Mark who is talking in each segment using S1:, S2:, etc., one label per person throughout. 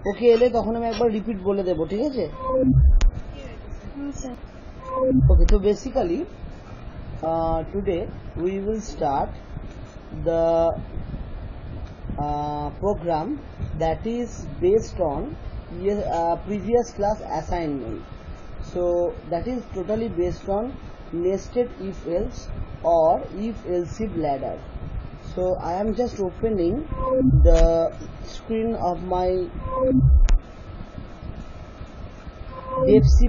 S1: ওকে এলে তখন আমি একবার রিপিট বলে দেবো, ঠিক আছে? ওকে, তো basically today we will start the program that is based on previous class assignment. So that is totally based on nested if else or if else if ladder. So I am just opening the screen of my DFC++.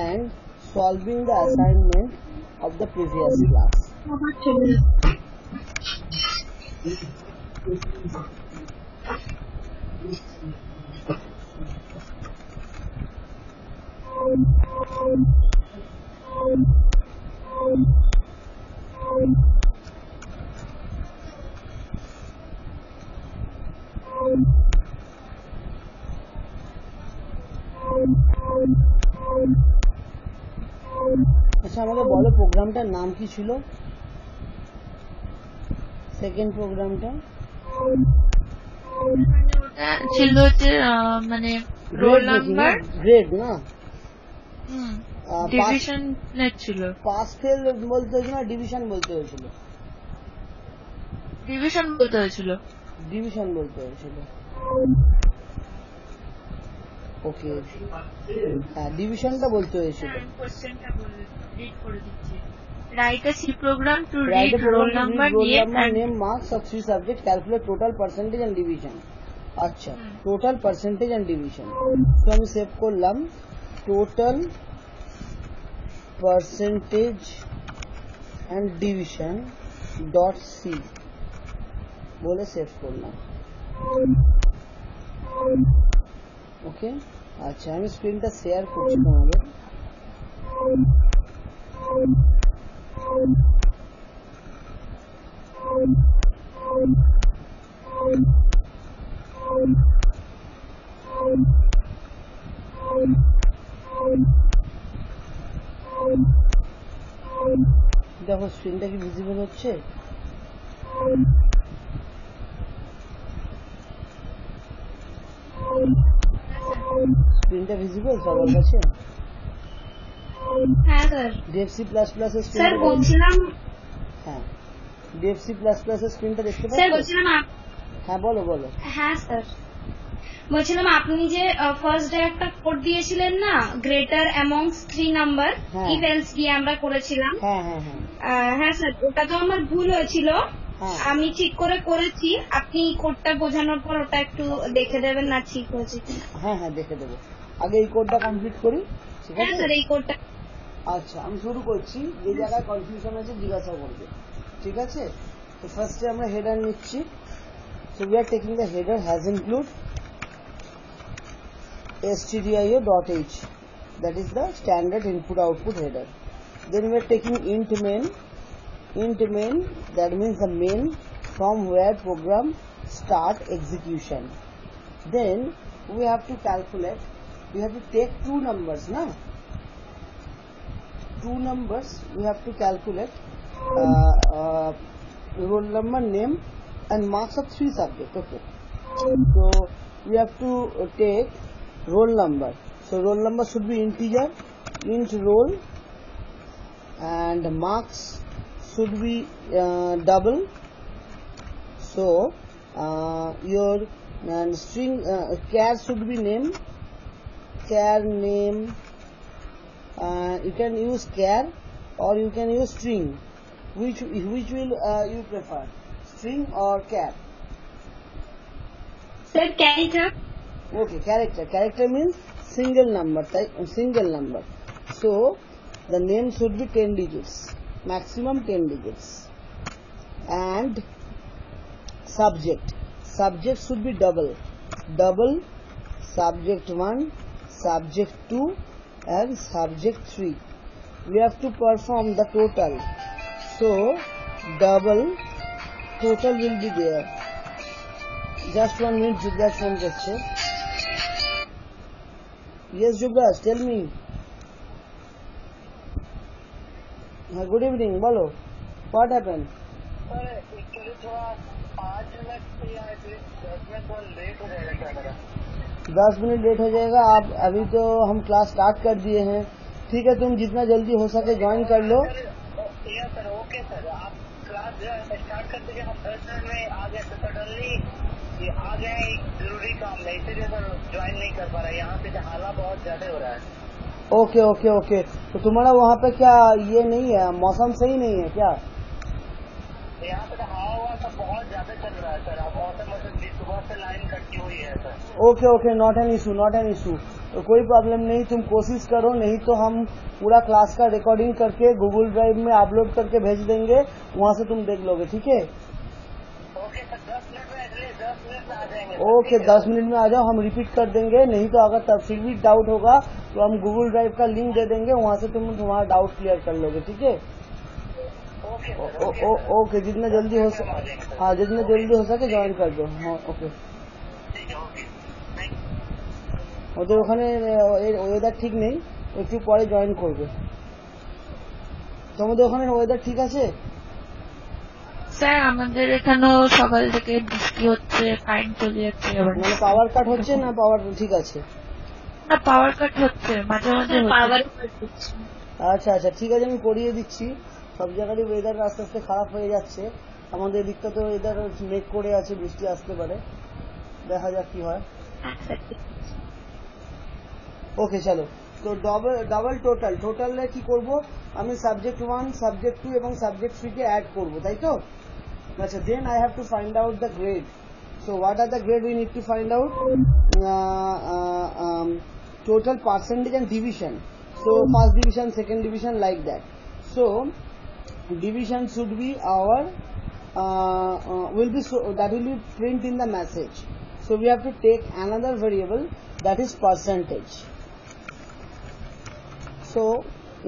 S1: And solving the assignment of the previous class. আচ্ছা, আমাকে বলো প্রোগ্রামটার নাম কি ছিল? Second প্রোগ্রামটা
S2: ছিল যে মানে রোল নাম্বার
S1: গ্রেড না
S2: ডিভিশন নেট ছিল।
S1: পাস ফেল বলতে হয়েছিল না ডিভিশন বলতে হয়েছিল?
S2: ডিভিশন বলতে হয়েছিল।
S1: ডিভিশন বলতে হয়েছিল। ওকে, হ্যাঁ ডিভিশনটা বলতে হয়েছিল।
S2: Write a C program to read roll number,
S1: name, marks of 3 subjects, calculate total percentage and division. আচ্ছা, টোটাল পার্সেন্টেজ এন্ড ডিভিশন। তো আমি সেভ করলাম total percentage and division dot C বলে সেভ করলাম। ওকে, আচ্ছা আমি স্ক্রিনটা শেয়ার করছি তোমাদের। দেখো স্ক্রিনটা কি ভিজিবল হচ্ছে? স্ক্রিনটা ভিজিবল সবার কাছে?
S2: হ্যাঁ স্যার।
S1: ডিএফসি++ এর
S2: স্যার বলছিলাম,
S1: হ্যাঁ ডিএফসি++ এর স্ক্রিনটা দেখতে পাচ্ছেন?
S2: স্যার বলছিলাম
S1: হ্যাঁ বলো বলো।
S2: হ্যাঁ স্যার বলছিলাম আপনি যে ফার্স্ট ডে একটা কোড দিয়েছিলেন না, greater amongst 3 number if else দিয়ে আমরা করেছিলাম।
S1: হ্যাঁ হ্যাঁ হ্যাঁ
S2: হ্যাঁ স্যার, ওটা তো আমার ভুল হয়েছিল, আমি ঠিক করে করেছি। আপনি কোডটা বোঝানোর পর ওটা একটু দেখে দেবেন না ঠিক হয়েছে কিনা?
S1: হ্যাঁ হ্যাঁ দেখে দেবো, আগে এই কোডটা কমপ্লিট করি, ঠিক আছে?
S2: হ্যাঁ স্যার এই কোডটা।
S1: আচ্ছা আমি শুরু করছি, যে জায়গায় কনফিউশন আছে জিজ্ঞাসা করবে, ঠিক আছে? তো ফার্স্টে আমরা হেডার নিচ্ছি। So we are taking the header has include stdio.h, that is the standard input output header. Then we are taking int main, that means the main from where program start execution. Then we have to calculate, we have to take two numbers, na? Two numbers we have to calculate roll number, name and marks of 3 subjects. Okay, so we have to take roll number. So roll number should be integer, int roll, and marks should be double. So your string char should be name, char name. You can use char or you can use string. Which will you prefer, string or char?
S2: Sir, character.
S1: Okay, character means single number, single number. So the name should be 10 digits, maximum 10 digits. And subject should be double, subject 1, subject 2 and subject 3. We have to perform the total, so double total will be there. Just 1 minute, just one question. Yes, Jubras, tell me. Good evening, bolo. What happened?
S3: Sir actually थोड़ा 5 minute या at least 10 minute थोड़ा late हो जाएगा क्या मेरा?
S1: 10 minute late हो जाएगा। आप अभी तो हम क्लास स्टार्ट कर दिए हैं। ठीक है, तुम जितना जल्दी हो सके ज्वाइन कर लो।
S3: यस सर, ओके सर, आप क्लास स्टार्ट कर दीजिए। हम 10 मिनट में आ गए तो सडनली आ गए एक जरूरी काम में, इसीलिए सर ज्वाइन नहीं कर पा रहा। यहाँ पे हाला बहुत ज्यादा हो रहा है।
S1: ओके ओके ओके, तो तुम्हारा वहाँ पे क्या ये नहीं है, मौसम सही नहीं है क्या?
S3: यहाँ पे तो हवा सब बहुत ज्यादा चल रहा है सर। अब मौसम सुबह से लाइन कटी हुई है sir.
S1: Okay okay, not an issue, not an issue. तो कोई प्रॉब्लम नहीं, तुम कोशिश करो, नहीं तो हम पूरा क्लास का रिकॉर्डिंग करके गूगल ड्राइव में अपलोड करके भेज देंगे, वहाँ से तुम देख लोगे। ठीक है?
S3: ओके सर, 10 मिनट में एटलीस्ट 10 मिनट में आ जाएंगे।
S1: ओके, 10 मिनट में आ जाओ, हम रिपीट कर देंगे। नहीं तो अगर तब फिर भी डाउट होगा तो हम गूगल ड्राइव का लिंक दे देंगे, वहाँ से तुम तुम्हारा डाउट क्लियर कर लोगे। ठीक है?
S3: ओके सर,
S1: ओके, जितना जल्दी हो सके, हाँ जितना जल्दी हो सके ज्वाइन कर दो। हाँ ओके।
S3: ठीक है, ओके, थैंक यू।
S1: ওদের ওখানে ওয়েদার ঠিক নেই, একটু পরে জয়েন করবে। তোমাদের ওখানে ওয়েদার ঠিক আছে?
S4: স্যার আমাদের এখানেও সকাল থেকে বৃষ্টি হচ্ছে, কারেন্ট চলে যাচ্ছে আবার।
S1: মানে পাওয়ার কাট হচ্ছে না পাওয়ার ঠিক আছে?
S4: না, পাওয়ার কাট হচ্ছে, মাঝে মাঝে
S2: পাওয়ার
S4: হচ্ছে।
S1: আচ্ছা আচ্ছা, ঠিক আছে, আমি করিয়ে দিচ্ছি। সব জায়গারই ওয়েদার আস্তে আস্তে খারাপ হয়ে যাচ্ছে। আমাদের দিকটা তো ওয়েদার মেঘ করে আছে, বৃষ্টি আসতে পারে, দেখা যাক কি হয়। ওকে চলো, তো ডাবল টোটালে কি করব, আমি সাবজেক্ট 1, সাবজেক্ট 2 এবং সাবজেক্ট 3 কে অ্যাড করব, তাই তো? আচ্ছা, then I have to find out the grade. So what are the grade we need to find out? total percentage and division. So first division, second division, like that. So division should be our that will be print in the message. So we have to take another variable, that is percentage. So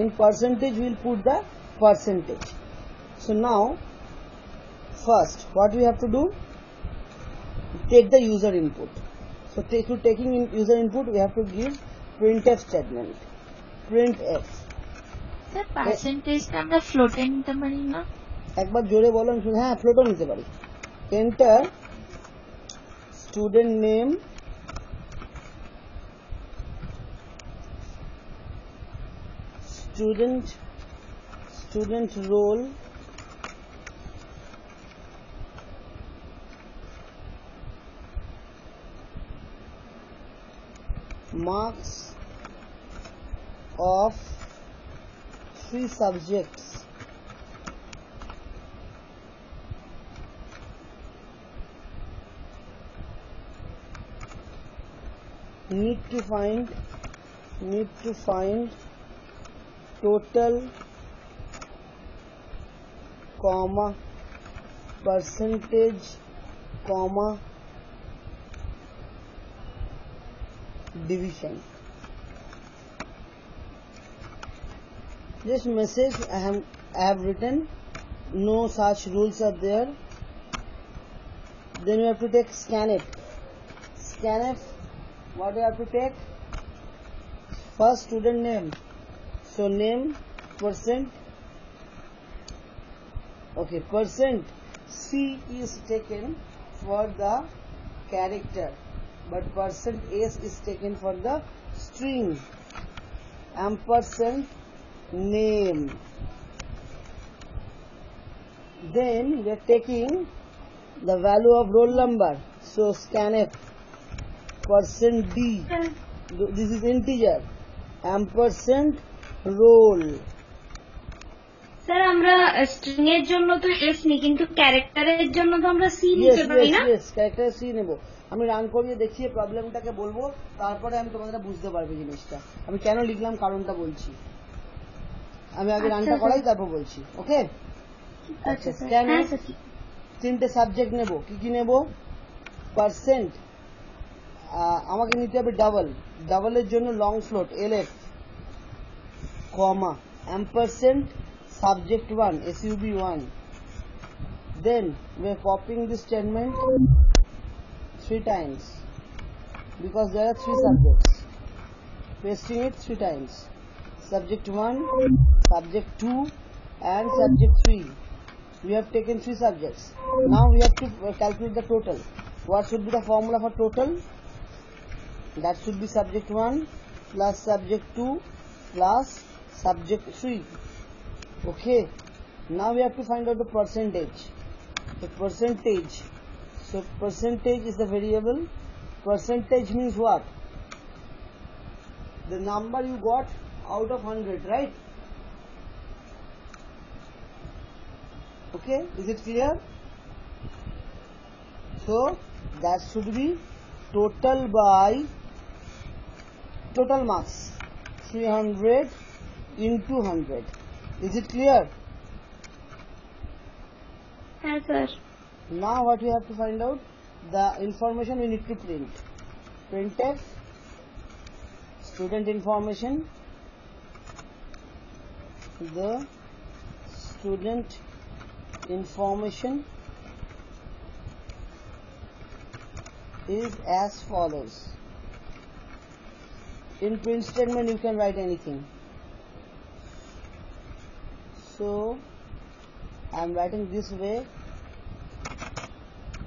S1: in percentage we will put the percentage. So now first what we have to do, take the user input. So to taking in user input we have to give printf statement, printf।
S4: Sir পার্সেন্টেজটা আমরা ফ্লোটে নিতে পারি না?
S1: একবার জোরে বলো। হ্যাঁ, ফ্লোটও নিতে পারি। Enter student name, student role, marks of 3 subjects, need to find total, comma, percentage, comma, division. This message I have written, no such rules are there. Then you have to take scanf. What do you have to take? First student name, so name, percent. Okay, percent C is taken for the character, but percent S is taken for the string. Ampersand name. Then we are taking the value of roll number, so scanf percent D, this is integer, ampersand roll।
S2: Sir আমরা string এর জন্য তো S নি, কিন্তু ক্যারেক্টারের জন্য তো আমরা সি নিতে পারি না?
S1: ইয়েস, ক্যারেক্টার সি নেব। আমি রান করিয়ে দেখিয়ে প্রবলেমটাকে বলবো, তারপরে আমি তোমাদের বুঝতে পারবে জিনিসটা। আমি কেন লিখলাম কারণটা বলছি। আমি আগে রানটা করাই তারপর বলছি। ওকে? আচ্ছা, স্ক্যান 3টে সাবজেক্ট নেব। কি কি নেব? পার্সেন্ট, আমাকে নিতে হবে ডাবলের জন্য long float LF, comma, ampersand subject 1 SUB1. Then we are copying this statement 3 times because there are 3 subjects. pasting it 3 times. Subject 1, subject 2 and subject 3. We have taken 3 subjects. Now we have to calculate the total. What should be the formula for total? That should be subject 1 plus subject 2 plus subject 3. Okay. Now we have to find out the percentage. The percentage. So percentage is the variable. Percentage means what? The number you got out of 100, right? Okay, is it clear? So that should be total by total marks, 300 into 100. Is it clear?
S2: Yes, sir.
S1: Now what we have to find out? The information we need to print. Printf student information. The student information is as follows. In print statement you can write anything. So I am writing this way.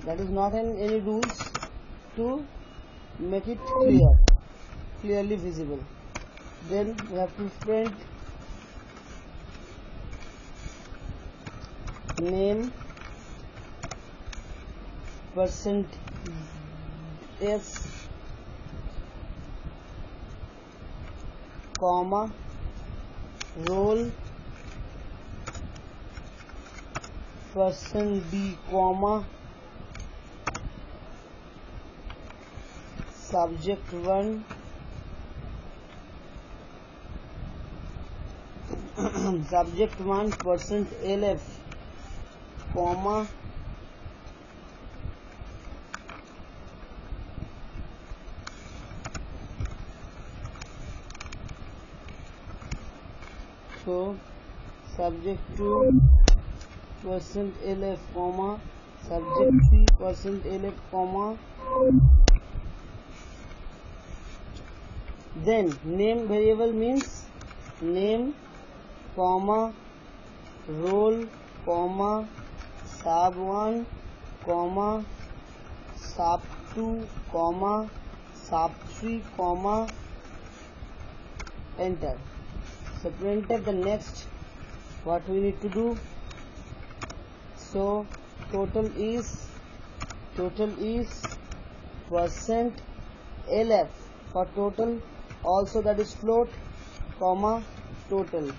S1: That is not any rules, to make it clearly visible. Then we have to print name percent s comma roll percent d comma subject 1 subject 1 percent lf comma so subject 2 percent lf comma subject 3 percent lf comma then name variable means name comma roll comma sub1 comma sub2 comma sub3 comma enter. So printf the next what we need to do. So total is percent lf for total, also that is float comma total.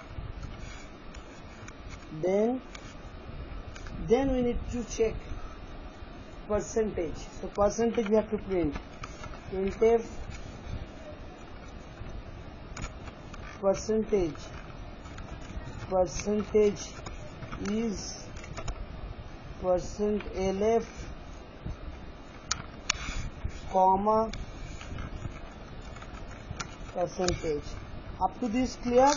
S1: Then we need to check percentage. So percentage we have to print. Printf percentage is percent lf comma percentage. Up to this clear?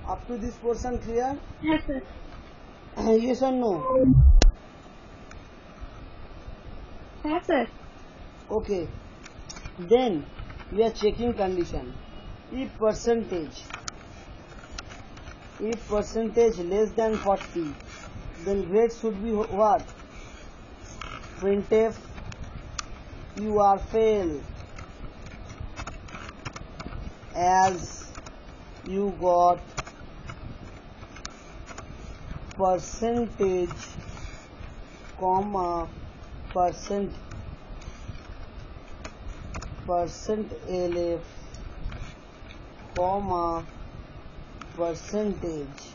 S1: Up to this portion clear?
S2: Yes, sir.
S1: Yes or no?
S2: Yes, sir.
S1: Okay. Then we are checking condition. If percentage less than 40, then grade should be what? Printf you are fail as you got percentage comma percent lf comma percentage.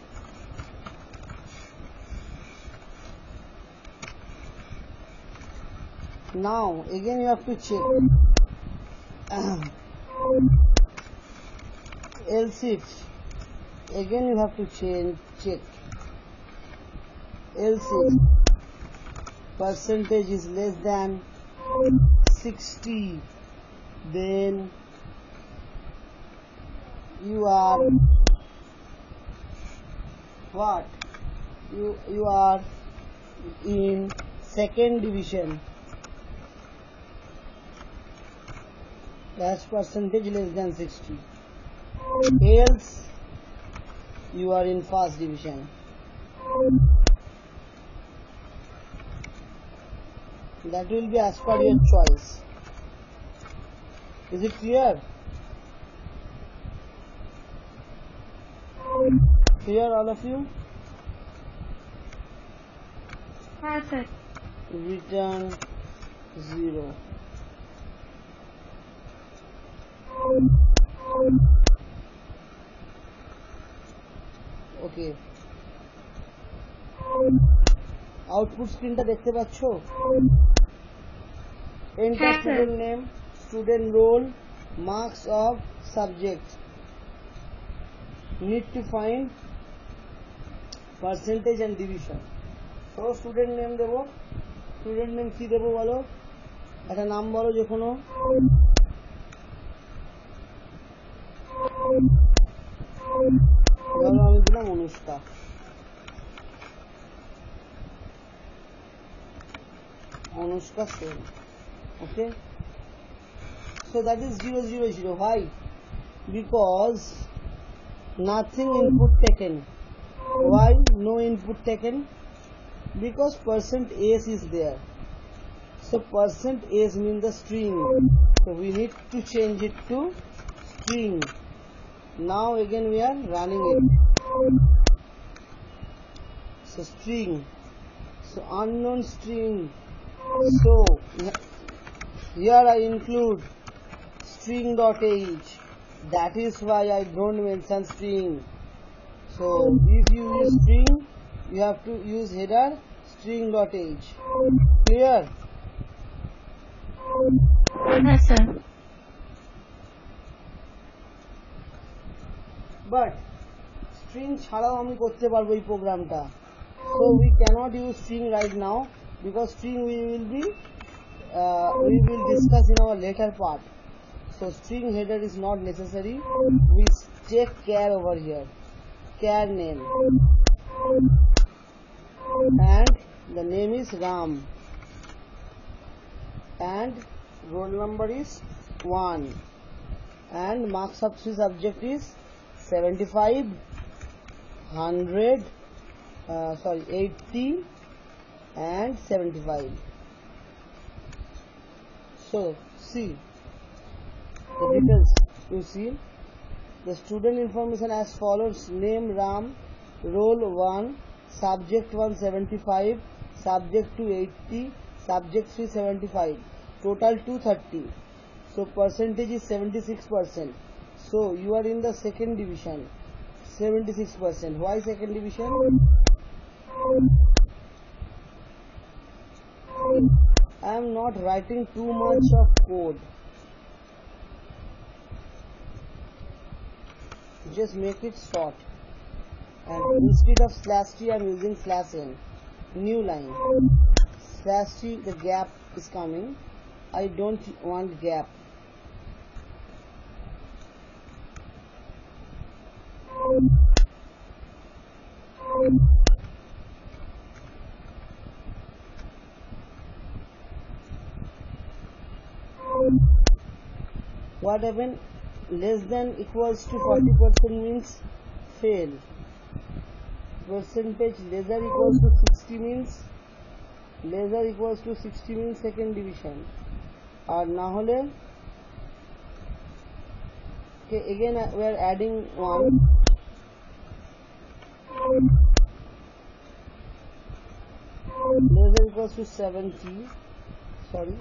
S1: Now again you have to check else if again you have to check else if percentage is less than 60, then you are what? You are in second division. as percentage less than 60. Else you are in first division. That will be as per your choice. Is it clear? Clear all of you?
S2: হ্যাঁ sir
S1: Return 0. Okay. Output স্ক্রিনটা দেখতে পাচ্ছ? Enter
S2: হ্যাঁ,
S1: student name, student role, marks of subject. Need to find percentage and division. So student name দেবো, student name কি দেবো বলো? একটা নাম বলো যে কোনো। ধরো আমি দিলাম Anushka. Anushka Sen. Okay. So that is 000. Why? Because nothing input taken. Why no input taken? Because percent s is there. So percent s means the string. So we need to change it to string. Now again we are running it. So string. So unknown string. So here I include string.h. That is why I don't mention string. So if you use string, you have to use header string.h. Clear?
S4: হ্যাঁ sir
S1: But string ছাড়াও আমি করতে পারবো এই প্রোগ্রামটা. So we cannot use string right now because string we will discuss in our later part. So string header is not necessary. We take char over here. Char name. And the name is Ram. And roll number is 1. And marks of 3 subject is 75, 100, 80 and 75. So see the details. You see the student information as follows: name Ram, roll 1, subject 175, subject 280, subject 375, total 230. So percentage is 76%. So you are in the second division. 76%. Why second division? I am not writing too much of code. Just make it short. And instead of /t, I am using /n. New line. /t, the gap is coming. I don't want gap. What happened? Less than equals to 40% means fail. Percentage lesser equals to 60 means second division. और ना होले okay, again we are adding 1. Lesser equals to 70. Sorry.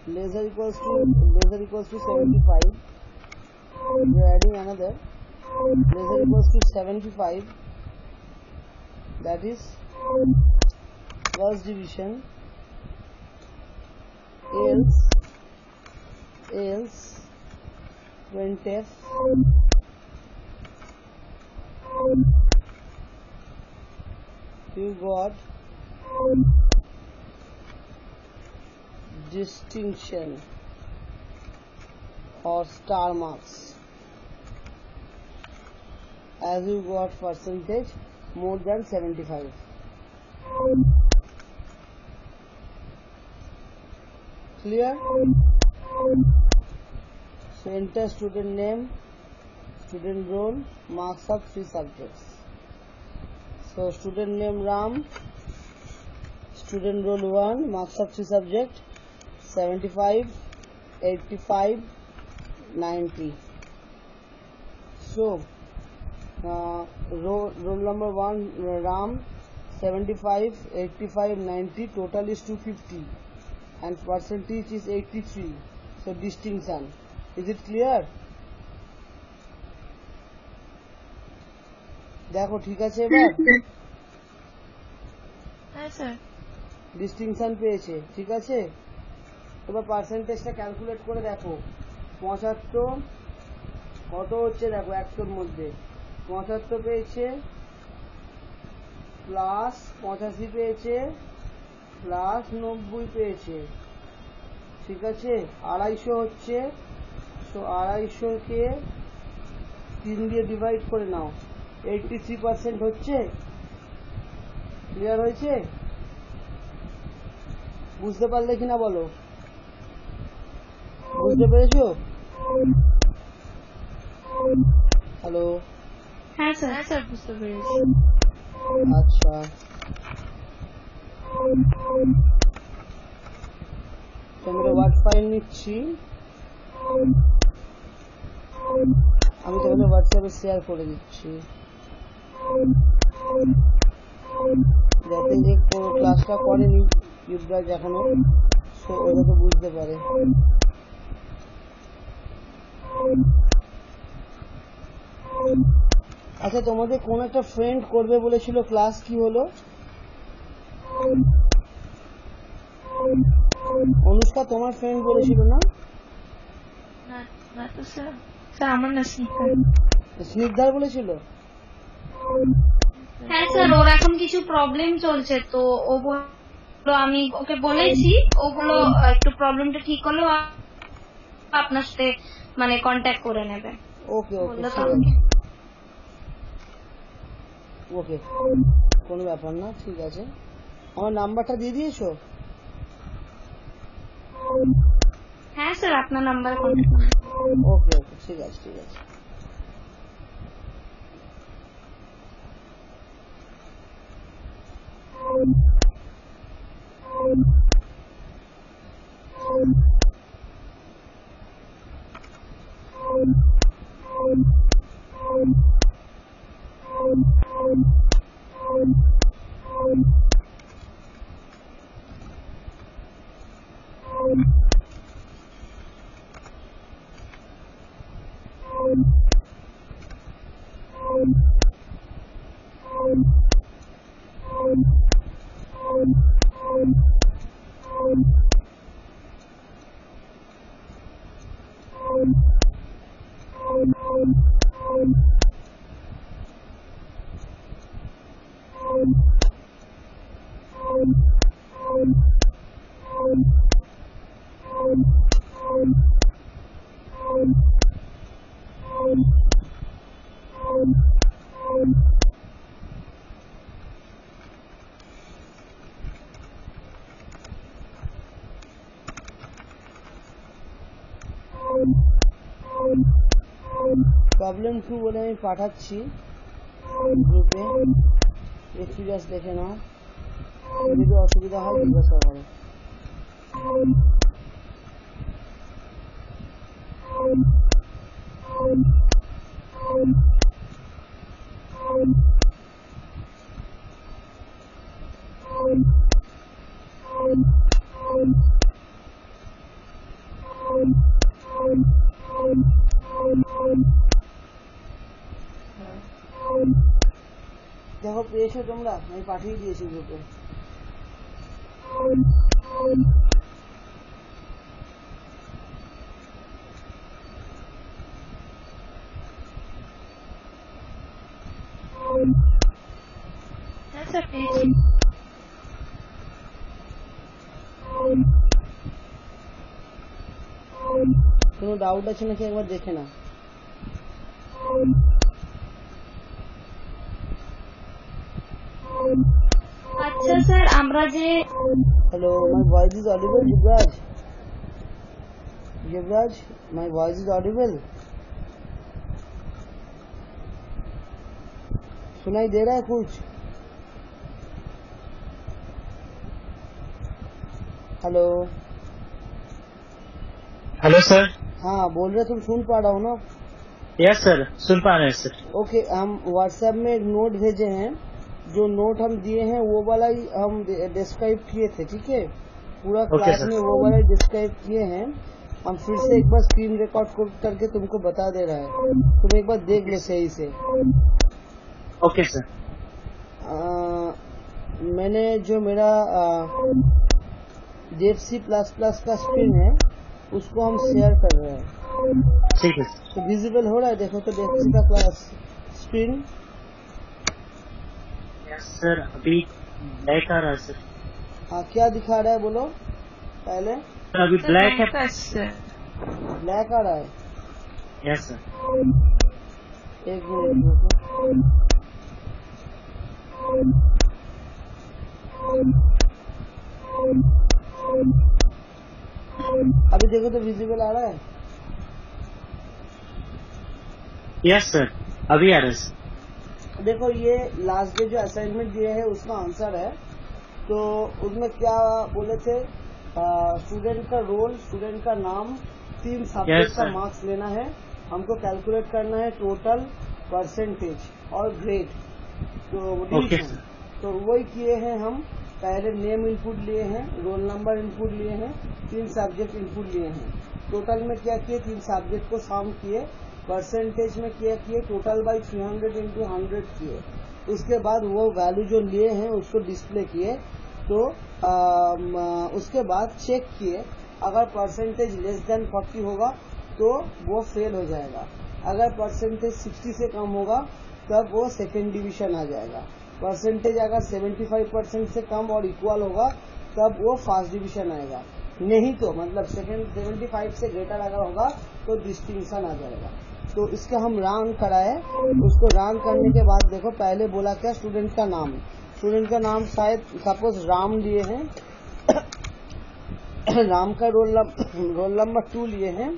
S1: Lesser equals to 75. We are adding another. Lesser equals to 75. That is first division. Else printf you got distinction or star marks as you got percentage more than 75. Clear? enter student name, student role, marks of 3 subjects. So student name Ram, student role 1, marks of 3 subject 75, 85, 90. So roll number 1 Ram, 75, 85, 90, total is 250 and percentage is 83. So distinction. Is it clear? দেখো ঠিক আছে এবার
S4: হ্যাঁ sir
S1: distinction পেয়েছে ঠিক আছে এবার পার্সেন্টেজটা ক্যালকুলেট করে দেখো 75 কত হচ্ছে দেখো 100 এর মধ্যে 75 পেয়েছে প্লাস 85 পেয়েছে প্লাস 90 পেয়েছে ঠিক আছে 250 হচ্ছে তো 250 কে 3 দিয়ে ডিভাইড করে নাও 83% হচ্ছে ক্লিয়ার হয়েছে বুঝতে পারলে কিনা বলো বুঝতে পেরেছো হ্যালো
S2: হ্যাঁ স্যার
S4: হ্যাঁ স্যার বুঝতে পেরেছি
S1: আচ্ছা তোমরা ওয়ার্ড ফাইল নিচ্ছি আমি তোমাদের হোয়াটসঅ্যাপে শেয়ার করে দিচ্ছি যাতে যে ক্লাসটা করেনি ইউবরাজ এখনো ওটা তো বুঝতে পারে আচ্ছা তোমাদের কোন একটা ফ্রেন্ড করবে বলেছিল ক্লাস কি হলো অনুষ্কা তোমার ফ্রেন্ড বলেছিল না
S4: না তো স্যার স্যার আমার না
S1: স্নিগ্ধার বলেছিল
S2: হ্যাঁ স্যার ওর এখন কিছু প্রবলেম চলছে তো ও বললো আমি ওকে বলেছি ওগুলো একটু প্রবলেমটা ঠিক হলো আপনার সাথে মানে কন্ট্যাক্ট করে নেবে
S1: ওকে ওকে ওকে কোনো ব্যাপার না ঠিক আছে আমার নাম্বারটা দিয়ে দিয়েছো
S2: হ্যাঁ স্যার আপনার নাম্বারে কন্ট্যাক্ট
S1: ওকে ওকে ঠিক আছে ঠিক আছে প্রবলেম 2 বলে আমি পাঠাচ্ছি গ্রুপে একটু জাস্ট দেখে নাও যদি অসুবিধা হয় জিজ্ঞাসা করো দেখো পেয়েছো তোমরা আমি পাঠিয়ে দিয়েছি গ্রুপে
S4: হ্যাঁ স্যার পেয়েছি
S1: কোনো ডাউট আছে নাকি একবার দেখে না
S2: আচ্ছা স্যার আমরা যে
S1: hello my voice is audible Yuvraj Yuvraj, my voice is audible? सुनाई दे रहा है कुछ? Hello
S5: hello sir.
S1: हाँ बोल रहे, तुम सुन पा रहा हो ना?
S5: यस सर, सुन पा रहे हैं सर।
S1: ओके, हम व्हाट्सएप में एक नोट भेजे हैं, जो नोट हम दिए हैं वो वाला ही हम डिस्क्राइब किए थे, ठीक है? पूरा क्लास में वो वाला डिस्क्राइब किए हैं। हम फिर से एक बार स्क्रीन रिकॉर्ड करके तुमको बता दे रहा है, तुम एक बार देख ले सही से।
S5: Okay sir.
S1: मैंने जो मेरा DFC++ का स्क्रीन है उसको हम शेयर कर रहे हैं,
S5: ठीक है।
S1: तो विजिबल हो रहा है, देखो तो DFC का क्लास स्क्रीन।
S5: यस सर, अभी ब्लैक आ रहा है सर।
S1: हाँ, क्या दिखा रहा है बोलो पहले?
S5: सर अभी ब्लैक है।
S1: ब्लैक आ रहा है।
S5: Yes sir.
S1: एक मिनट रुको। अभी देखो तो विजिबल आ रहा है।
S5: यस सर, अभी आ रहा है सर।
S1: देखो, ये लास्ट डे जो असाइनमेंट दिए है उसका आंसर है। तो उसमें क्या बोले थे, स्टूडेंट का रोल, स्टूडेंट का नाम, 3 सब्जेक्ट का मार्क्स लेना है, हमको कैलकुलेट करना है टोटल, परसेंटेज और ग्रेड, तो डिवीजन। तो वही किए हैं हम। पहले नेम इनपुट लिए हैं, रोल नंबर इनपुट लिए हैं, 3 सब्जेक्ट इनपुट लिए हैं। टोटल में क्या किए, 3 सब्जेक्ट को सम किए, परसेंटेज में क्या किए, टोटल बाई 300 into 100 किए। उसके बाद वो वैल्यू जो लिए हैं उसको डिस्प्ले किए। तो उसके बाद चेक किए, अगर परसेंटेज लेस देन 40 होगा तो वो फेल हो जाएगा, अगर परसेंटेज 60 से कम होगा तब वो सेकेंड डिवीजन आ जाएगा, परसेंटेज अगर 75% से कम और इक्वल होगा तब वो फर्स्ट डिवीजन आएगा, नहीं तो मतलब 75 से ग्रेटर अगर होगा तो डिस्टिंक्शन आ जाएगा। तो इसका हम रैंक कराए। उसको रैंक करने के बाद देखो, पहले बोला क्या, स्टूडेंट का नाम, स्टूडेंट का नाम शायद सपोज राम लिए हैं राम का रोल नंबर 2 लिए हैं,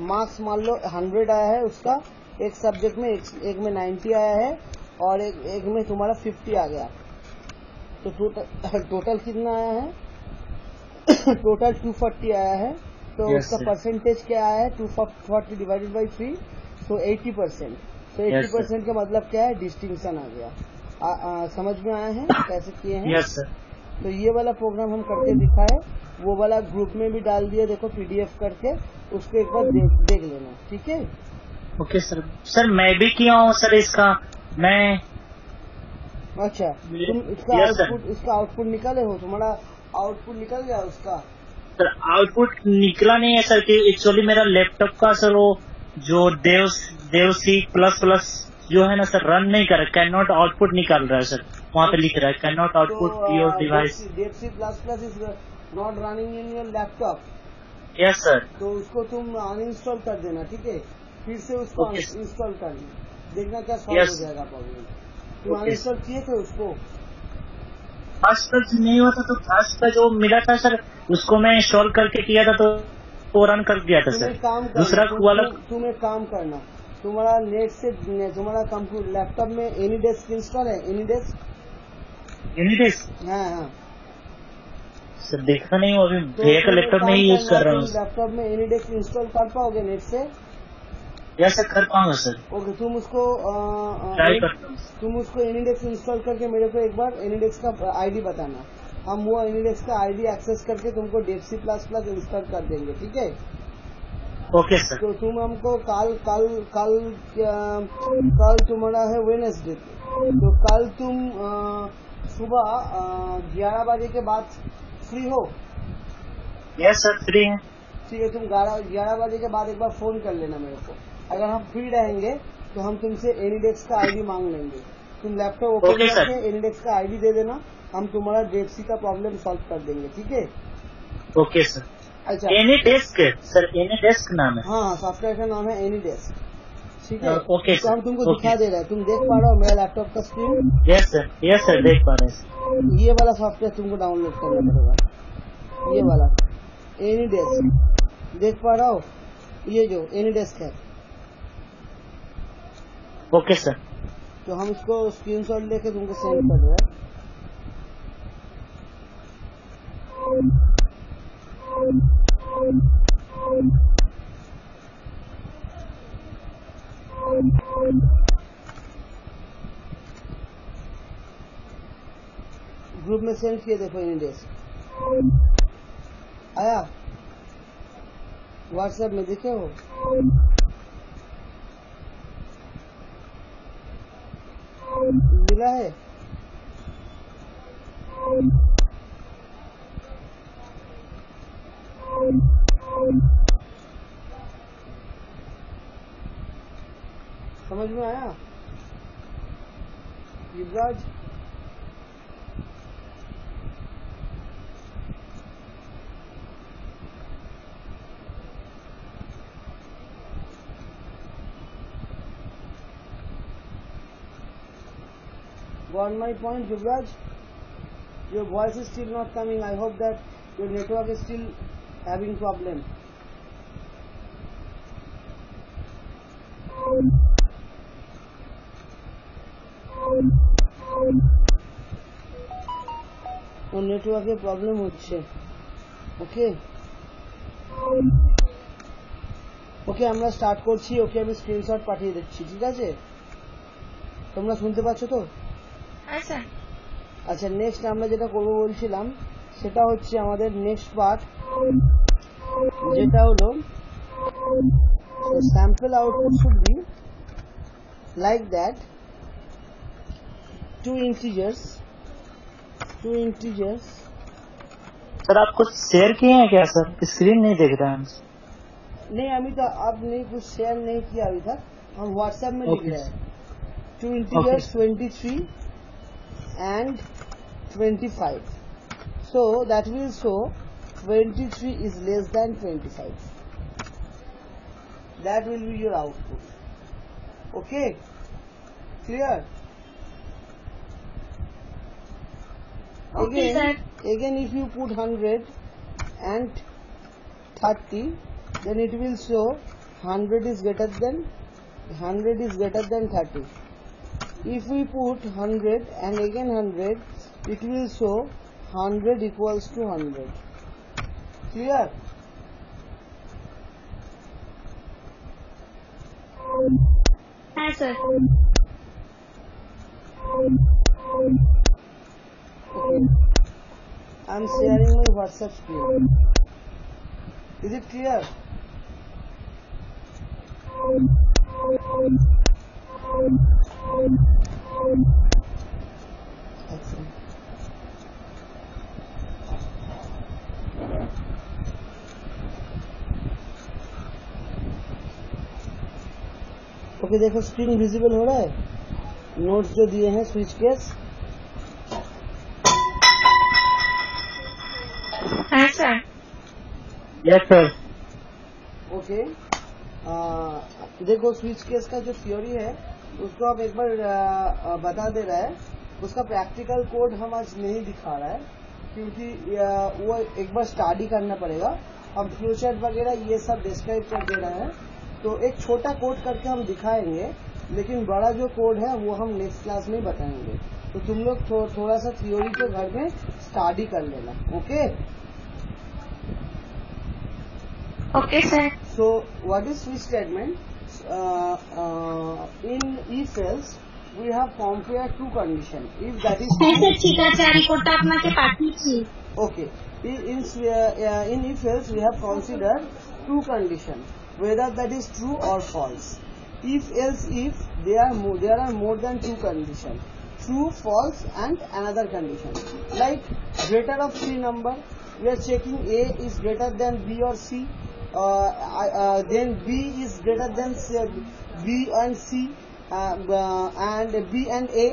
S1: मार्क्स मान लो 100 आया है उसका, एक सब्जेक्ट में एक में 90 आया है और एक में तुम्हारा 50 आ गया। तो टोटल कितना आया है टोटल 240 आया है। तो
S5: yes,
S1: उसका परसेंटेज क्या आया है, 240 डिवाइडेड बाई 3, तो 80%। तो 80% का मतलब क्या है, डिस्टिंक्शन आ गया। समझ में आया है कैसे किए हैं?
S5: Yes sir.
S1: तो ये वाला प्रोग्राम हम करके दिखाए, वो वाला ग्रुप में भी डाल दिया, देखो PDF करके, उसको एक बार देख लेना, ठीक है?
S5: Okay sir. सर मैं भी किया हूँ सर इसका, मैं।
S1: अच्छा, तुम इसका आउटपुट निकाले हो, तुम्हारा आउटपुट निकल गया उसका?
S5: सर आउटपुट निकला नहीं है सर, कि एक्चुअली मेरा लैपटॉप का सर वो जो DevC++ जो है ना सर, रन नहीं कर रहा, कैन नॉट आउटपुट निकाल रहा है सर, वहाँ पे लिख रहा है can not output your device.
S1: DevC++ is not running in your laptop.
S5: Yes sir.
S1: तो उसको तुम अनइंस्टॉल कर देना, ठीक है? फिर से उसको इंस्टॉल करना, देखना क्या सॉल्व हो जाएगा प्रॉब्लम। तुम अनइंस्टॉल किए थे उसको?
S5: फर्स्ट का नहीं हुआ था, तो फर्स्ट का जो मिला था सर उसको मैं इंस्टॉल करके किया था, तो वो रन कर दिया था सर। दूसरा वाला
S1: तुम एक काम करना, तुम्हारा नेट से तुम्हारा कंप्यूटर लैपटॉप में एनीडेस्क इंस्टॉल है? एनीडेस्क? हाँ
S5: सर देखा नहीं हूँ, अभी भैया का लैपटॉप में ही यूज कर रहा हूँ।
S1: लैपटॉप में एनीडेस्क इंस्टॉल कर पाओगे नेट से?
S5: यस सर, कर पाऊंगा सर।
S1: ओके, तुम उसको
S5: ट्राई करता हूँ।
S1: तुम उसको एनीडेस्क इंस्टॉल करके मेरे को एक बार एनीडेस्क का आईडी बताना, हम वो एनीडेस्क का आईडी एक्सेस करके तुमको DFC++ इंस्टॉल कर देंगे, ठीक है?
S5: Okay sir.
S1: तो तुम हमको कल तुम्हारा है वेडनेसडे, तो कल तुम सुबह 11 बजे के बाद फ्री हो?
S5: यस सर, फ्री है।
S1: ठीक है, तुम 11 बजे के बाद एक बार फोन कर लेना मेरे को। अगर हम फ्री रहेंगे तो हम तुमसे एनीडेस्क का आईडी मांग लेंगे। तुम लैपटॉप ओपन करके एनीडेस्क का आईडी दे देना, हम तुम्हारा DFC का प्रॉब्लम सॉल्व कर देंगे, ठीक है?
S5: Okay sir.
S1: अच्छा,
S5: एनीडेस्क सर, एनीडेस्क नाम है?
S1: हाँ, सॉफ्टवेयर का नाम है एनीडेस्क, ठीक है?
S5: ओके
S1: तो हम तुमको दिखा दे रहे हैं, तुम देख पा रहे हो मेरा लैपटॉप का स्क्रीन?
S5: यस सर, देख पा रहे हैं।
S1: ये वाला सॉफ्टवेयर तुमको डाउनलोड करना पड़ेगा, ये वाला एनीडेस्क। देख पा रहा हो ये जो एनीडेस्क है,
S5: ओके सर।
S1: तो हम इसको स्क्रीनशॉट लेके तुमको सेंड कर रहे हैं। ग्रुप में सेंड किए, देखो एनीडेस्क आया व्हाट्सएप में, देखे हो? मिला है? समझ में आया युवराज? Got my point, Yuvraj? Your voice is still not coming. I hope that your network is still having problem. ও নেটওয়ার্কে প্রবলেম হচ্ছে। ওকে ওকে আমরা স্টার্ট করছি। ওকে আমি স্ক্রিনশট পাঠিয়ে দিচ্ছি, ঠিক আছে? তোমরা শুনতে পাচ্ছ তো?
S4: হ্যাঁ স্যার।
S1: আচ্ছা, নেক্সট আমরা যেটা করবো বলছিলাম সেটা হচ্ছে আমাদের নেক্সট পার্ট, যেটা হলো sample output should be like that two integers
S5: sir आप कुछ शेयर किए हैं क्या सर? स्क्रीन नहीं देख रहे हैं।
S1: नहीं, अभी तो अब नहीं, कुछ शेयर नहीं किया अभी तक। हम व्हाट्सएप में लिख रहे हैं 2 integers 23 and 25. So that will show 23 is less than 25. That will be your output. Okay, clear?
S2: Okay, sir.
S1: Again if you put 100 and 30, then it will show 100 is greater than 30. If we put 100 and again 100, it will show 100 equals to 100. Clear?
S2: Yes, sir.
S1: Okay. I am sharing my WhatsApp screen. Is it clear? Excellent. Okay, देखो screen visible हो रहा है। Notes जो दिए हैं switch case.
S4: हाँ sir.
S5: Yes sir.
S1: Okay, देखो switch case का जो थ्योरी है उसको आप एक बार बता दे रहा है। उसका प्रैक्टिकल कोड हम आज नहीं दिखा रहा है क्योंकि वो एक बार स्टडी करना पड़ेगा। हम फ्यूचर वगैरह ये सब डिस्क्राइब कर दे रहे हैं, तो एक छोटा कोड करके हम दिखाएंगे, लेकिन बड़ा जो कोड है वो हम नेक्स्ट क्लास में बताएंगे। तो तुम लोग थोड़ा सा थ्योरी को घर में स्टडी कर लेना। Okay
S4: okay sir.
S1: So what is switch statement? in if else we have compared two condition. If that is
S2: ঠিক আছে, আমি কোডটা আপনাকে পাঠিয়েছি।
S1: okay, in if else we have considered two condition, whether that is true or false. If else if there are more than two condition, true, false and another condition. Like greater of 3 number, we are checking A is greater than B or C. Then B is greater than B and C, and B and A,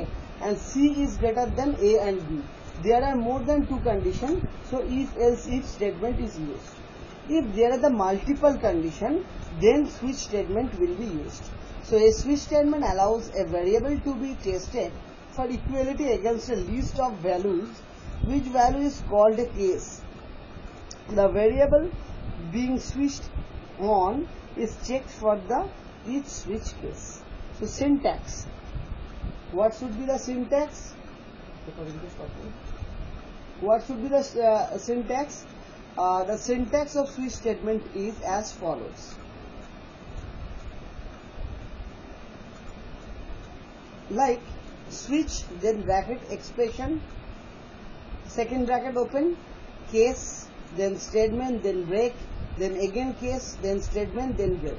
S1: and C is greater than A and B. There are more than two conditions, so if else if statement is used. If there are the multiple condition, then switch statement will be used. So a switch statement allows a variable to be tested for equality against a list of values, which value is called a case. The variable being switched on is checked for the each switch case. So syntax. What should be the syntax? What should be the syntax? The syntax of switch statement is as follows. Like switch, then bracket expression, second bracket open, case, then statement, then break, then again case, then statement, then break.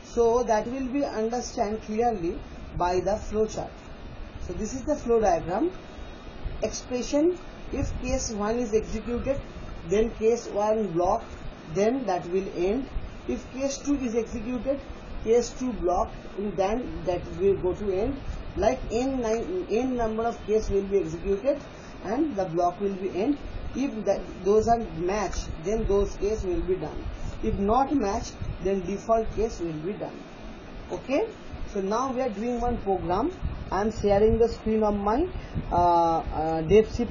S1: So that will be understand clearly by the flow chart. So this is the flow diagram. Expression, if case 1 is executed, then case 1 block, then that will end. If case 2 is executed, case 2 block, then that will go to end. Like n number of case will be executed and the block will be end. If those are matched, then those case will be done. If not matched, then default case will be done. Okay. So now we are doing one program. I am sharing the screen of my Dev C++.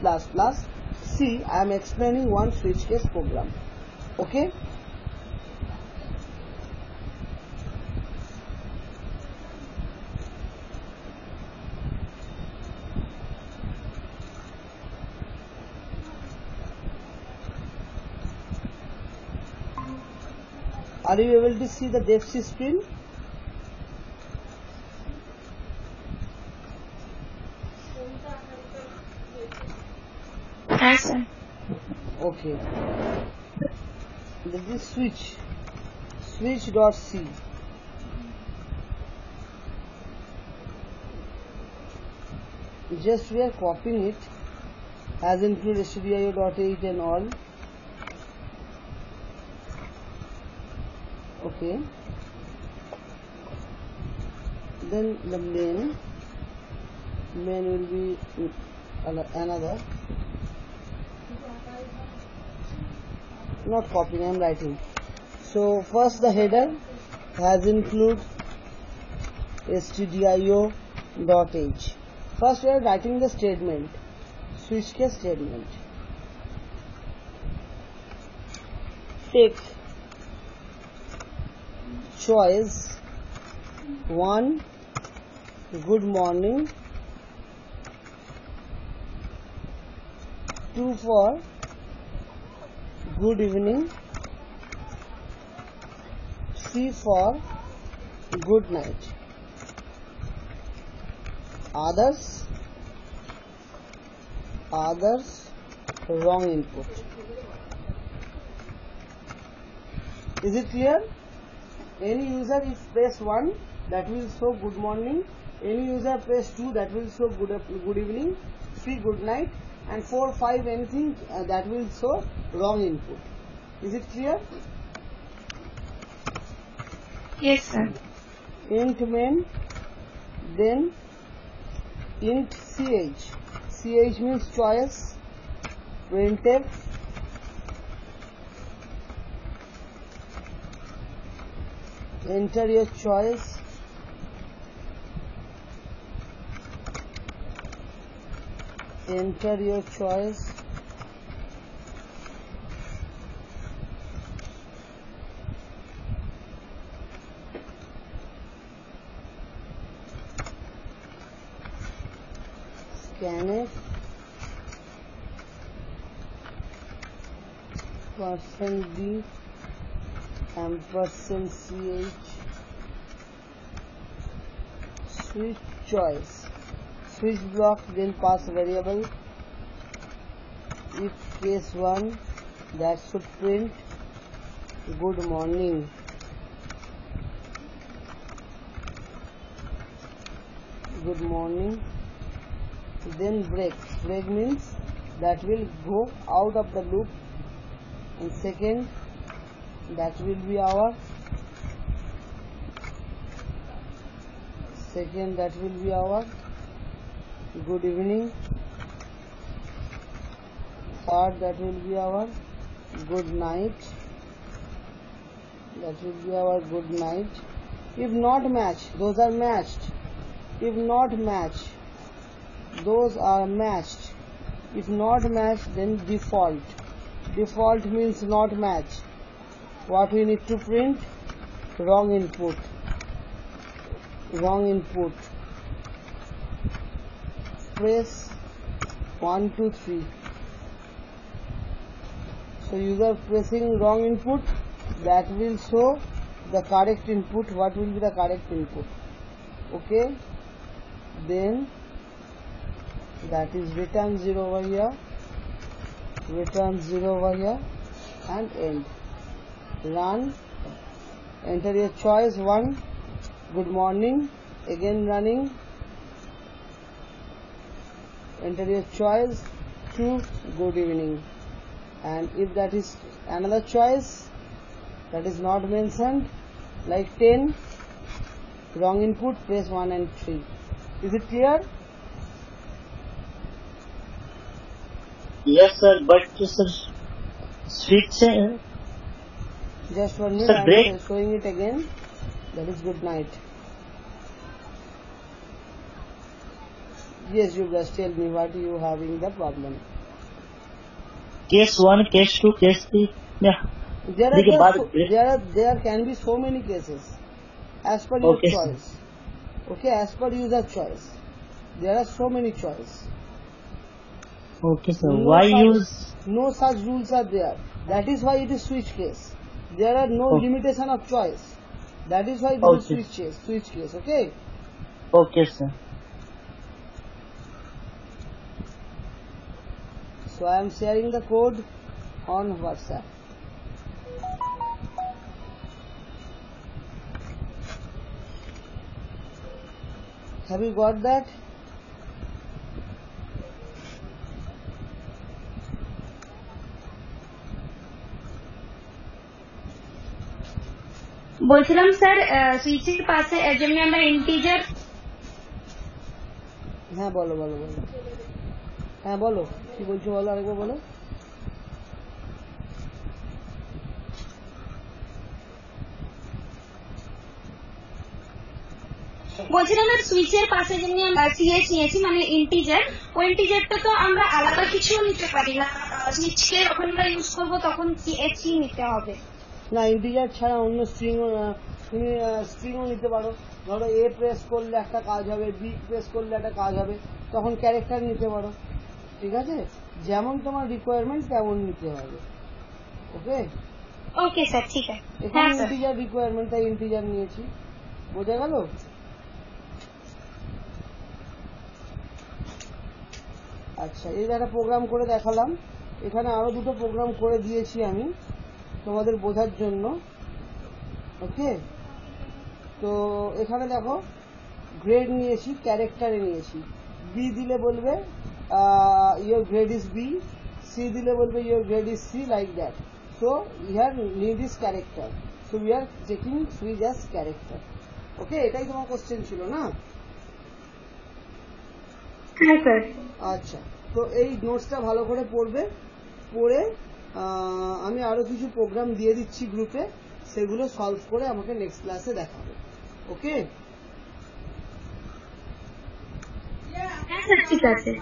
S1: See, I am explaining one switch case program. Okay. Are you able to see the Dev C screen?
S4: Yes, sir.
S1: Okay. This is switch.c. Just we are copying it as include stdio.h and all. Okay. Then the main will be another. Not copying, I am writing. So first the header has include stdio.h. First we are writing the statement, switch case statement. Take choice 1, good morning, 2 for good evening, 3 for good night. Others wrong input. Is it clear? Any user if press 1, that will show good morning. Any user press 2, that will show good evening, 3 good night, and 4, 5 anything that will show wrong input. Is it clear?
S4: Yes, sir.
S1: Int main, then int ch. Ch means choice. Printf. Enter your choice. Enter your choice. Scanf. %d %ch. Switch choice. Switch block, then pass variable. If case 1, that should print good morning. Good morning. Then break. Break means that will go out of the loop. And second, that will be our good evening. Third, that will be our good night. If not match, those are matched. If not match, those are matched. If not matched, then default. Default means not match. what we need to print? Wrong input. Wrong input. Press 1, 2, 3. So user pressing wrong input, that will show the correct input. What will be the correct input? Okay, then that is return 0 over here, return 0 over here, and end. Run, enter your choice. 1, good morning, again running, enter your choice. 2, good evening. And if that is another choice that is not mentioned, like 10, wrong input, press 1 and 3. Is it clear?
S5: Yes sir, but sir, switch
S1: Just 1 minute,
S5: Sir,
S1: I
S5: break.
S1: am showing it again. That is good night. Yes, you just tell me what you having the problem.
S5: case 1, case 2, case 3. Yeah.
S1: There can be so many cases as per your
S5: Okay, sir.
S1: choice. Okay, as per user choice. There are so many choice.
S5: Okay sir.
S1: No
S5: Why
S1: such-
S5: use?
S1: No such rules are there. That is why it is switch case. There are no
S5: Okay.
S1: limitation of choice. That is why it is
S5: Okay.
S1: switch case. Switch case. Okay.
S5: Okay sir.
S1: So I am sharing the code on WhatsApp. Have you got that?
S2: বলছিলাম sir সুইচের পাশে যেমনি আমরা integer
S1: হ্যাঁ বলো বলো বলো হ্যাঁ বলো কি বলছো বলো আরেকবার বলো
S2: বলছিলাম সুইচের পাশে যেমনি আমরা সিএচ নিয়েছি মানে ইন্টিজার, ওই ইন্টিজারটা তো আমরা আলাদা কিছু নিতে পারি না, সুইচকে যখন আমরা ইউজ করবো তখন সিএচ নিতে হবে।
S1: না ইন্টিজার ছাড়া অন্য তুমি স্ট্রিংও নিতে পারো। ধরো এ প্রেস করলে একটা কাজ হবে, বি প্রেস করলে একটা কাজ হবে, তখন ক্যারেক্টার নিতে পারো। ঠিক আছে, যেমন তোমার রিকোয়ারমেন্ট তেমন নিতে হবে। ওকে
S2: ওকে স্যার, ঠিক আছে।
S1: এখানে
S2: হ্যাঁ স্যার।
S1: ইন্টিজার রিকোয়ারমেন্ট, তাই ইন্টিজার নিয়েছি। বোঝা গেল? আচ্ছা, এই একটা প্রোগ্রাম করে দেখালাম। এখানে আরো দুটো প্রোগ্রাম করে দিয়েছি আমি তোমাদের বোঝার জন্য। ওকে, তো এখানে দেখো গ্রেড নিয়েছি, ক্যারেক্টারে নিয়েছি। বি দিলে বলবে your grade is B, C দিলে বলবে your grade is C, like that. So here need is character, so we are checking switch as character. Okay, এটাই তোমার কোশ্চেন ছিল না?
S2: হ্যাঁ স্যার।
S1: আচ্ছা, তো এই নোটসটা ভালো করে পড়বে। পড়ে আমি আরো কিছু প্রোগ্রাম দিয়ে দিচ্ছি গ্রুপে, সেগুলো সলভ করে আমাকে নেক্সট ক্লাসে দেখাবে। ওকে?
S2: হ্যাঁ স্যার, ঠিক আছে।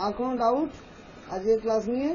S1: আর কোনো ডাউট আজকের ক্লাস নিয়ে?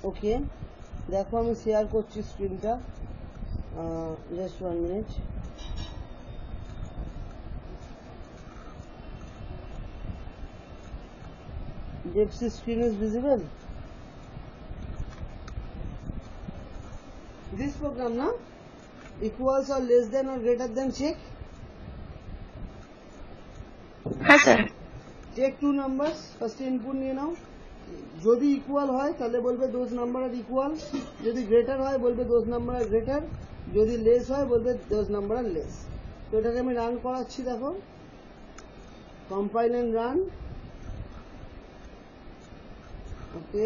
S1: ওকে, দেখো আমি শেয়ার করছি স্ক্রিনটা, just 1 minute. Depsy screen is visible. This program na equals or less than or greater than check.
S4: হ্যাঁ sir.
S1: Take two numbers, first input নিয়ে নাও। যদি ইকুয়াল হয় তাহলে বলবে those number are equal, যদি গ্রেটার হয় বলবে those number are greater, যদি লেস হয় বলবে those number are less। তো এটাকে আমি রান করাচ্ছি, দেখো compile and run. Okay,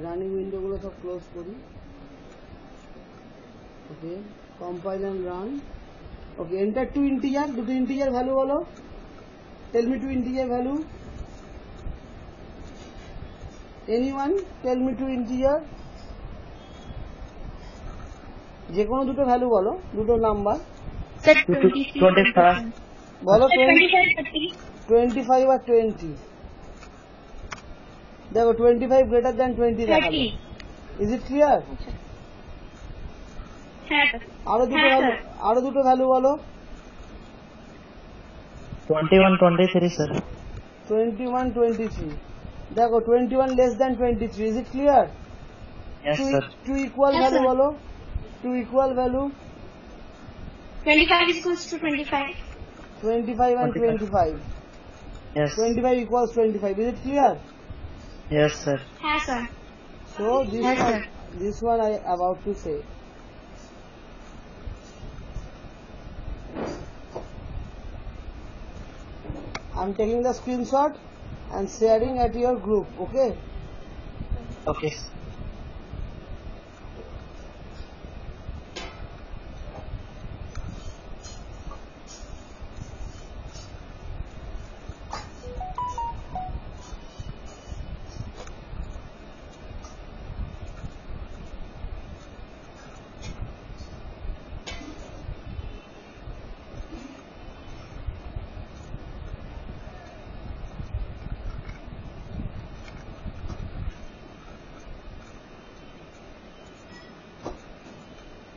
S1: running window গুলো সব ক্লোজ করি। Okay, compile and run. Okay, enter two integer, দুটো ইন্টিজার ভ্যালু বলো। Tell me two integer value. Anyone tell me two integer, যে কোনো দুটো ভ্যালু বলো, দুটো নাম্বার
S4: স্যার
S5: 25
S1: বলো। 25 আর 20। দেখো 25 গ্রেটার দ্যান 20 দেখালো। Is it clear? আরো দুটো ভ্যালু বলো।
S5: 21 23 স্যার।
S1: 21 23। দেখো 21 less than 23। Is it clear?
S5: Yes sir.
S1: Two equal value বলো। Two equal value
S2: 25 equals to 25.
S1: 25 and 25.
S5: Yes.
S1: 25 equals 25. Is it clear?
S5: Yes sir.
S2: Yes, sir.
S1: So this one I about to say. I'm taking the screenshot and sharing at your group. Okay.
S5: Okay.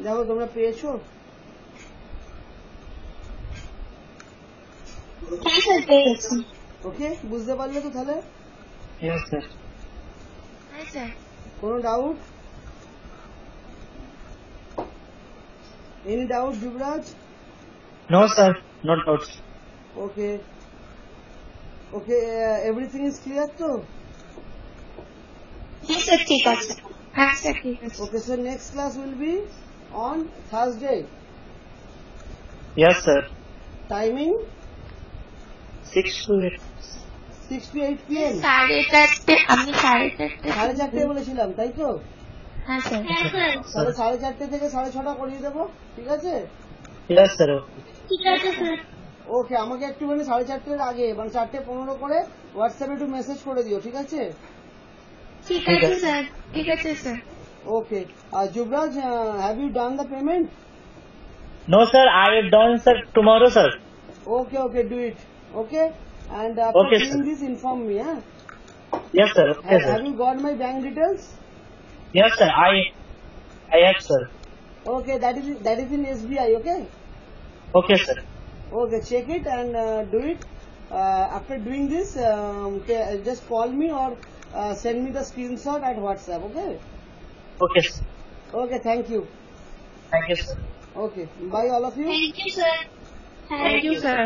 S1: দেখো তোমরা পেয়েছো?
S2: হ্যাঁ sir পেয়েছি।
S1: ওকে, বুঝতে পারলে তো তাহলে?
S5: Yes sir.
S4: হ্যাঁ স্যার।
S1: কোনো doubt? Any doubt Yuvraj?
S5: No sir, no doubts.
S1: Okay. Okay, everything is clear তো?
S2: হ্যাঁ স্যার ঠিক আছে।
S4: হ্যাঁ স্যার ঠিক আছে।
S1: Okay, so next class will be on Thursday.
S5: Yes sir.
S1: Timing
S5: 6 to 8.
S1: 6 to 8 p.m.
S4: 4:30 আমি 4:30
S1: 4:30 বলেছিলাম তাই তো?
S4: হ্যাঁ স্যার।
S2: হ্যাঁ স্যার
S1: তাহলে 4:30 থেকে 6:30 করিয়ে দেবো, ঠিক আছে?
S5: Yes sir.
S2: ঠিক আছে স্যার।
S1: ওকে, আমাকে একটুখানি 4:30 আগে মানে 4:15 করে হোয়াটসঅ্যাপে একটু মেসেজ করে দিও, ঠিক আছে?
S2: ঠিক আছে স্যার।
S4: ঠিক আছে sir.
S1: Okay, Yuvraj, have you done the payment?
S5: No sir, I have done sir tomorrow sir.
S1: Okay, do it. Okay, and after
S5: Okay,
S1: doing
S5: sir.
S1: this inform me.
S5: Yes sir. Okay sir.
S1: Have you got my bank details?
S5: Yes sir, I have sir.
S1: Okay, that is in SBI. Okay.
S5: Okay sir.
S1: Okay, check it and do it. After doing this, just call me or send me the screenshot at WhatsApp. Okay.
S5: Okay sir.
S1: Okay, thank you.
S5: Thank you sir.
S1: Okay, bye all of you.
S2: Thank you sir.
S4: Thank you sir.